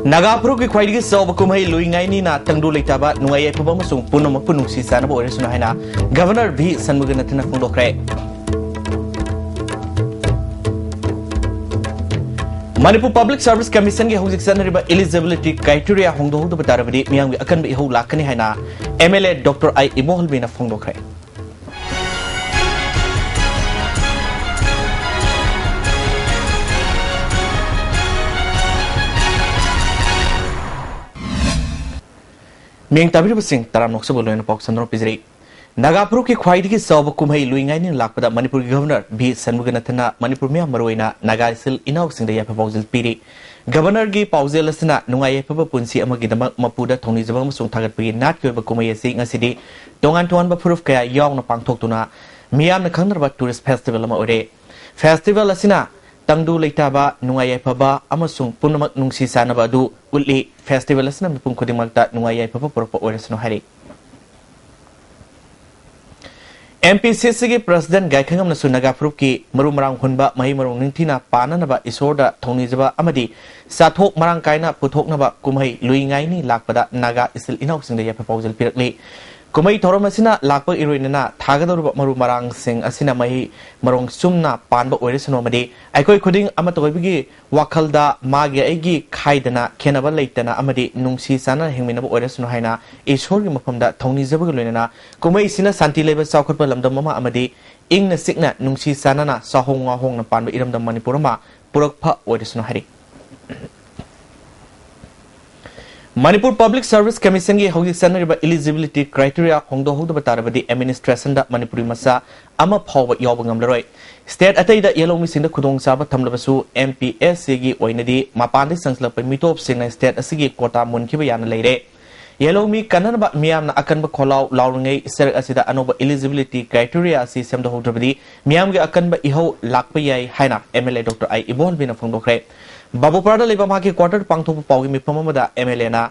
Nagapuru ki khwaidi saw bakumai luingai ni na tangdu leitaba nungai epaba masung punom punung si sana bo oresuna haina Governor V Sanmuganathana phongdokre Manipur Public Service Commission ki hojik sanariba eligibility criteria hongdo hodo batarabadi miyang bi akan bi ho lakani haina MLA Dr. I Imohol bina phongdokre Ming tabiri basing taram noksa bolo na pok sandro pizri Nagapuru ki khwaidi ki saw bakumai luingai ni lakpada Manipur Governor V Sanmuganathana Manipur miyam maroina Nagaisil inaw singda ya proposal piri Governor gi pausel asna nungai papa punsi amagi damak mapuda thongni jabang masung thagat pagi nat ki bakumai asi ngasidi tongan tuan ba proof kaya yaw na pangthok tuna miyam na khangnar tourist festival ama ore festival asina tangdu leitaba nungai paba amasung punamak nungsi sanaba du ulli festival asna mipung kodimakta nungai papa purpa oresno hari MPCC ki President Gaikangam na Nagapuru ki marumarang hunba mahi marong ningtina pana naba isorda thongni jaba amadi sathok marang kaina puthok naba kumai luingai ni lakpada naga isil inaw singda ya proposal pirakli kumai thorom asina lakpa iroinana thagadoruba marumarang sing asina mahi marong sumna panba oiresno amadi aikoi khuding amatoibigi wakhalda magi aigi khaidana khenaba leitana amadi nungsi sana hengminaba oiresno haina ishorgi mafamda thongni jaba loinana kumai sina santi leba chawkhotpa lamdam mama amadi ingna sikna nungsi sana na sahonga hongna panba iramdam manipurama purakpha oiresno hari Manipur Public Service Commission ki hojik sanariba eligibility criteria hongdo hodo batarabadi administration da Manipuri masa ama phawba yawba ngamlaroi state atai da yellow mi singda khudong saba thamlabasu MPSC gi oinadi mapandi sangslap mitop singna state asigi kota munkhiba yana leire yellow mi kananba miyam na akanba kholaw lawrngai ser asida anoba eligibility criteria asi semda hodabadi miyam gi akanba iho lakpa yai haina MLA Dr. I Ibol bina phongdokre Babuparada leba maki quarter pangthok pawgi mifam amada MLA na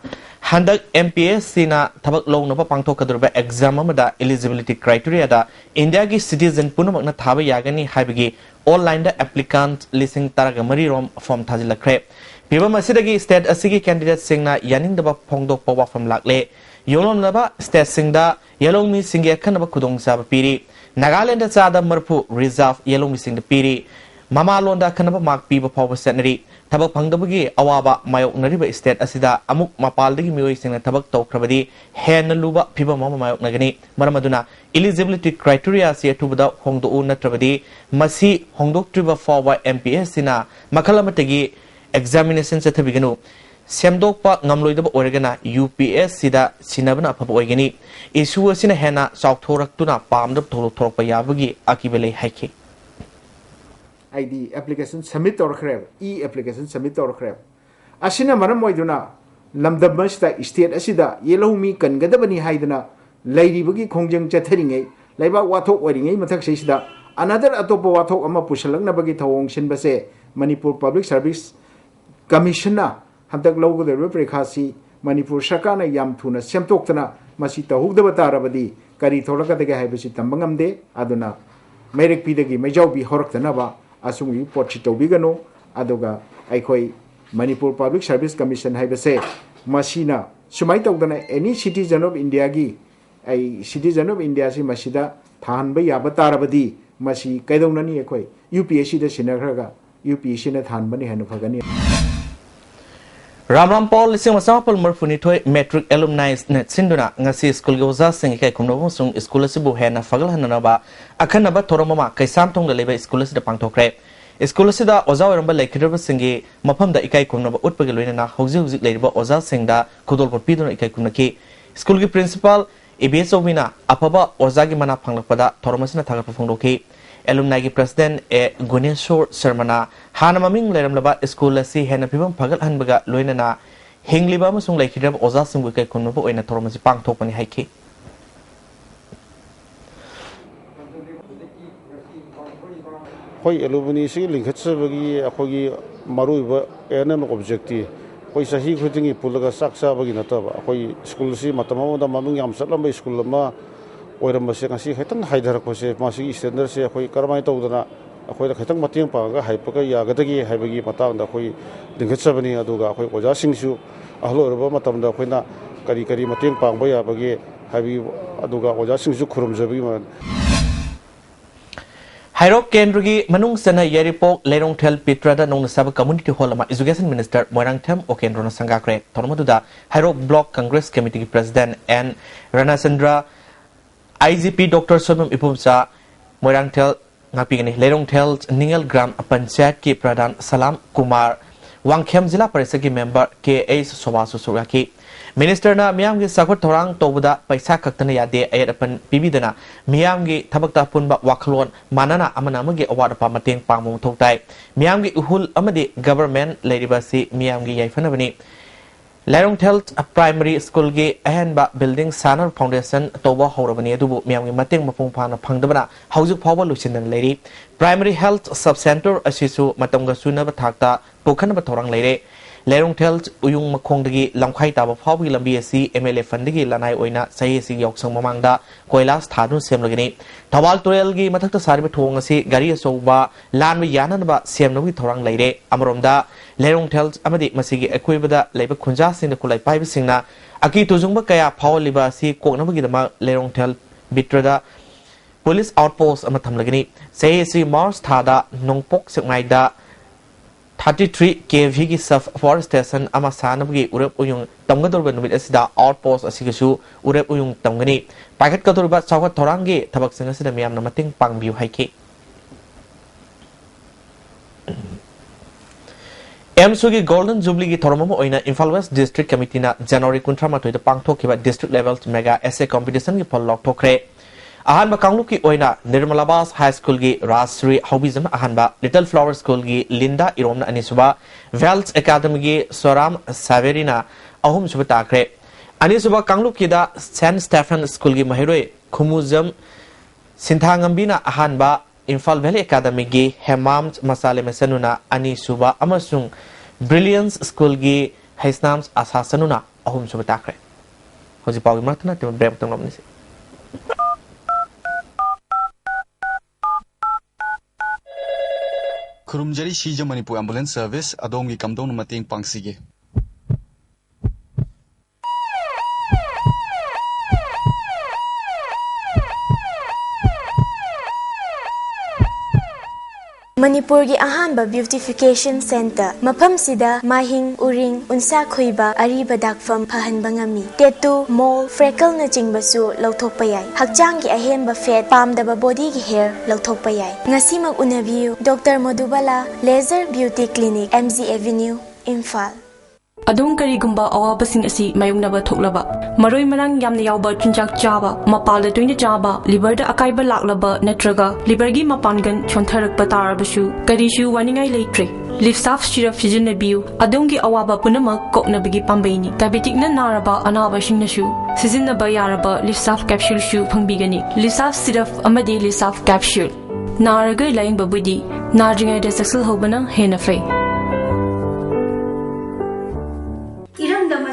handak MPSC na thabak lownaba pangthok kadurba exam amada eligibility criteria da India gi citizen punamak na thaba yagani haibagi online da applicant listing taraga mari rom form thajilakre pibam asidagi state asigi candidate singna yaningdaba phongdok pawa from lakle yolom laba state singda yellow mi singe khanaba khudong saba piri Nagaland da chada marpu reserve yellow mi singda piri Mama Londa kanaba mark piba power setnary tabak pangdabagi awaba mayok nariba state asida amuk mapaldagi mioi singna tabak tawkrabadi hen luba piba mama mayok nagani maramaduna eligibility criteria si atubada hongdo u natrabadi masi hongdok triba forward MPS sina makalamatagi examination sethabiganu semdokpa ngamloidaba oregana UPS sida sinabana afaba oigani issue asina hena sauthoraktuna pamdab thorokpa yabagi akibele haiki ID application submit or crab application submit or crab asina maram moiduna lamdab masta state asida yellow mi kan gadabani haidana lairibagi khongjang chatheringai laiba wathok oringai mathak seisida another atopa wathok ama pusalang bagi thawong sinbase Manipur Public Service Commission na handak lawgudar prekhasi Manipur Sarkarna yam thuna semtoktana masi tahugdaba tarabadi kari tholakadage haibasi tambangamde aduna merek pidagi majawbi horaktanaba asung report chitobigano adoga aikoi Manipur Public Service Commission haibase masina sumai tawdana any citizen of India gi ai citizen of India si masida than ba yaba tarabadi masi kaidonani aikoi UPSC da sinagraga UPSC na than bani hanu phagani Ram Paul lising masapal marfuni toy metric alumni net sinduna ngasi school ge oza sing kai khumno sung school sibu hena fagal hanaba akhanaba thoromama kaisam tong da leba school sida pangthokre school sida oza oramba lekhidraba singi mafamda ikai khumno utpage loina hauji leiba oza singda khudol potpi dona ikai khumnaki school ge principal ABS Obina apaba oza gi mana phanglakpada thoromasina thaga phongdoki alumni gi president Guneshwar Sharmana hanamaming leramlaba school asi hena pibam phagal hanbaga loinana hingliba amasung leikhirab oza singbu kai khunba oina thoromasi pangthokpani haiki hoi alumni si lingkhatsabagi akhogi maruiba enan objective hoi sahi khudingi pulaga saksa bagi nataba hoi school si matamamda maming yam satlamba school ma oiram base ngasi hetan haidar ko se masi standard se hoi karamai tawdana ꯑꯩꯈꯣꯏꯗ ꯈꯤꯇꯪ ꯃꯇꯦꯡ ꯄꯥꯡꯉꯒ ꯍꯩꯄꯒ ꯌꯥꯒꯗꯒꯦ ꯍꯥꯏꯕꯒꯤ ꯃꯇꯥꯡꯗ ꯑꯩꯈꯣꯏ ꯂꯤꯡꯈꯠꯆꯕꯅꯤ ꯑꯗꯨꯒ ꯑꯩꯈꯣꯏ ꯑꯣꯖꯥꯁꯤꯡꯁꯨ ꯑꯍꯜ ꯑꯣꯏꯔꯕ ꯃꯇꯝꯗ ꯑꯩꯈꯣꯏꯅ ꯀꯔꯤ ꯀꯔꯤ ꯃꯇꯦꯡ ꯄꯥꯡꯕ ꯌꯥꯕꯒꯦ ꯍꯥꯏꯕꯒꯤ ꯑꯗꯨꯒ ꯑꯣꯖꯥꯁꯤꯡꯁꯨ ꯈꯨꯔꯨꯝꯖꯕꯒꯤ Hairok Kendrugi Manung Sana Yeripok Lerong Tel Pitrada Nong Saba Community Hall Ma Education Minister Moirang Them Okendrona Sangakre Tonomaduda Hairok Block Congress Committee President and Ranasandra IGP Dr. Sobam Ipumsa Moirang Tel Ngapigani Lerong Tel Ningal Gram Panchayat Ki Pradhan Salam Kumar Wangkhem Zilla Parisagi member K.A. Sobasu Suraki Minister na miyamgi sakot thorang tobda paisa kaktana yade ayat apan pibidana miyamgi thabakta punba wakhlon manana amana amagi award pa mateng pangmong thoktai miyamgi uhul amadi government leiribasi miyamgi yaifanabani Lerong Health Primary School gi ahenba building sanar foundation toba horabani adubu miyamgi mateng mapung phana phangdabana haujuk phawba lusinan leiri primary health sub center asisu matamga sunaba thakta pokhanaba thorang leire Lerong Health Uyung Makongdagi Lamkhai Taba Phawgi Lambi asi MLA Fundigi Lanai Oina Sahi si Yoksang Mamangda Koilas Thadun Semlagini Thawal Turel gi mathakta sariba thong asi gari asoba lanwa yananba semnawi thorang leire amaromda Lerong Health amadi masigi ekoibada leiba khunja singda kulai paiba singna aki tujungba kaya phawliba asi koknabagi dama Lerong Health bitrada police outpost ama thamlagini Sahi si Mars Thada Nongpok Sekmaida 33 KV ki sub forest station ama sanabgi urep uyung tamgadorba numit asida outpost asigasu urep uyung tamgani paket kadorba chawat thorangi thabak singa sida miyam na mating pangbiu haiki MSUgi Golden Jubilee gi thoromamo oina Imphal West District Committee na January 13 da pangthokhiba district level mega essay competition gi phollok thokre Ahanba Kangluki Oina Nirmalabas High School gi Rasri Hobizam Ahanba Little Flower School gi Linda Iromna Anisuba Vels Academy gi Soram Saverina Ahum Suba Takre Anisuba Kangluki da St. Stephen School gi Mahiroi Khumuzam Sinthangambina Ahanba Imphal Valley Academy gi Hemam Masale Mesanuna Anisuba Amasung Brilliance School gi Haisnams Asasanuna Ahum Suba Takre Hoji Pawgi Martana Tim Brem Tangomnisi Kurumjari Shija Manipur Ambulance Service Adongi Kamdong Mating Pangsige. Manipur gi ahanba beautification center mafam sida mahing uring unsa khoiba ariba dakfam phahanba ngami tattoo mole freckle na chingbasu lauthokpa yai hakchang gi ahenba fat pamdaba body gi hair lauthokpa yai ngasimak unabiu Dr. Madhubala Laser Beauty Clinic MZ Avenue Imphal Adung karigumba awabasing asi mayungnaba thoklaba maroi marang yamna yawba chunjak chaba mapalda toina chaba liver da akaiba laklaba natraga liver gi mapangan chontharakpa tarabasu karishu waningai leitre Lifsaf syrup sijinabiu adungi awaba punamak koknabagi pambaini diabetic na naraba anaba singnasu sizinaba yaraba Lifsaf capsule shu phangbigani Lifsaf syrup amadi Lifsaf capsule naraga laing babudi narjingai da saksal hobana hena fai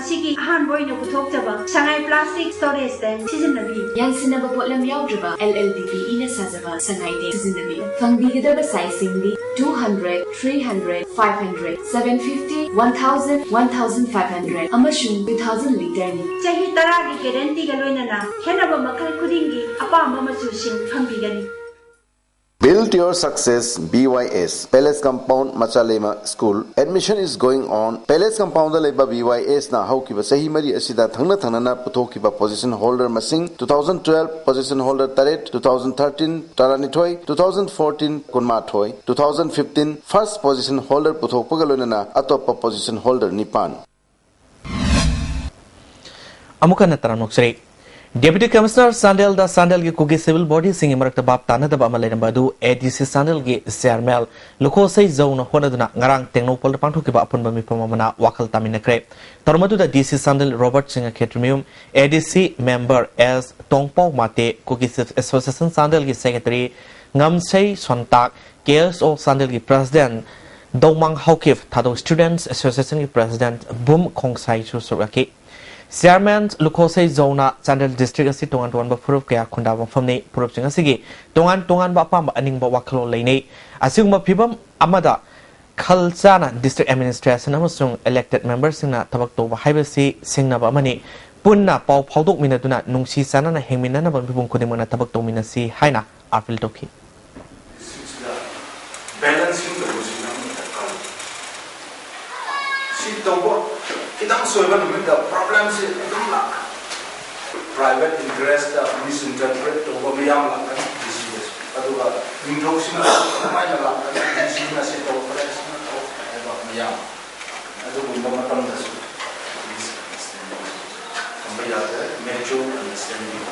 Sigi Han Boy no Putokaba, Shanghai Plastic Storage Tank, Sizinabi, Yansinaba Potlam Yaudriba, LLDP Ina Sazava, Sangai Day, Sizinabi, Fangbigadaba Sizing 200, 300, 500, 750, 1000, 1500, Amashun 2000 liter. Chahi Taragi Guarantee Galoinana, Henaba Makal Kudingi, Apa Mama Sushin, Fangigani. Build your success BYS Palace Compound Machalema School admission is going on Palace Compound leba BYS na haukiba sahi mari asida thangna thangna puthokiba position holder masing 2012 position holder taret 2013 taranithoi 2014 kunmathoi 2015 first position holder puthokpaga loinana atopa position holder nipan Amukana Taranoksri Deputy Commissioner Sandel da Sandel gi kugi civil body sing marakta bab tanada ba malaram badu ADC Sandel gi Sermel lukho sei zone honaduna ngarang tengnopol pangtho ki ba apun ba mi pamamana wakal taminakre tormadu da DC Sandel Robert Singh Khetrimium ADC member as Tongpau Mate kugi Association Sandel gi secretary Ngamsei Sontak KSO Sandel gi president Domang Haukif Thado Students Association gi president Bum Khongsai Su Suraki Chairman Lukosei Zona Chandel District asi tongan tongan ba furup kaya khunda mafamni furup sing asigi tongan tongan ba apam aning ba wakhalo leinei asiguma phibam amada Khalchana District Administration amasung elected members singna tabak toba haibasi singna ba amani punna pau phaudok minaduna nungsi sanana hengminana ba bibung khudimana tabak to minasi haina apil toki balancing the position si tobo kitang soiban the problems is private interest misinterpret tobo miyam la disease aduga introduction mai la disease na se tobo miyam adu bunda matam da su ambaya da major understanding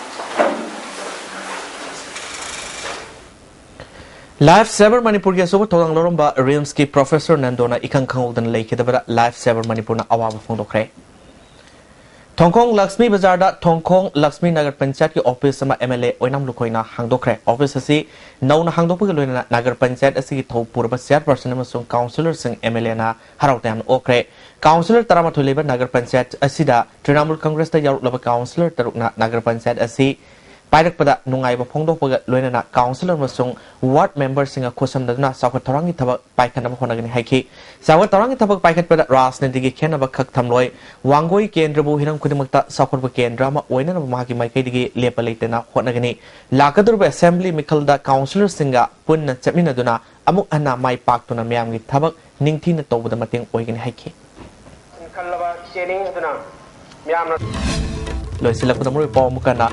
Life Saver Manipur ke sobat tolong loromba Realms ki Professor Nandona ikang khangoldan leikidabara Life Saver Manipur na awaba phongdokre Thongkong Lakshmi Bazar da Thongkong Lakshmi Nagar Panchayat ki office sama MLA oinam lukoina hangdokre office asi nauna hangdokpa loina Nagar Panchayat asi ki thopurba chairperson amasung councillor sing MLA na harautan okre councillor taramathoi leba Nagar Panchayat asida Trinamool Congress ta yaruklaba councillor tarukna Nagar Panchayat asi Pairak pada nungai ba phongdok paga loina na councillor masung ward members singa khosam daduna sakwa thorangi thaba paikhan ba khonagani haiki sakwa thorangi thaba paikhat pada rajniti gi khena ba khak thamloi wangoi kendra bu hiram khudimakta sakwa ba kendra ma oina na ma gi maikai digi lepa leitena khonagani lakadur ba assembly mikal da councillor singa punna chamina duna amuk anna mai pak tuna myam gi thabak ningthi na tawda mateng oigani haiki khallaba chening duna myam Loisilak pada muri pau mukana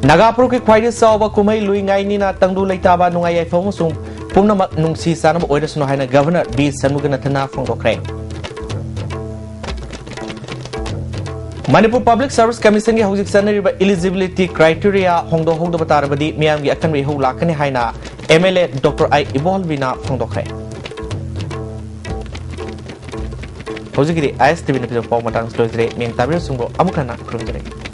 Nagapur ki khwaidi sawa kumai lui ngai ni na tangdu leitaba nungai ai phong sum pumna nungsi sanam oida suno haina governor B Sanmuganathana phongdokre Manipur Public Service Commission ki hojik sanariba eligibility criteria hongdo hongdo batarabadi miyam gi akan ri ho lakani haina MLA Dr. I Evolvina phongdokre Hojikiri ISTV na pidong pau matang slow dire miyang tabir sungbo amukana kurumjare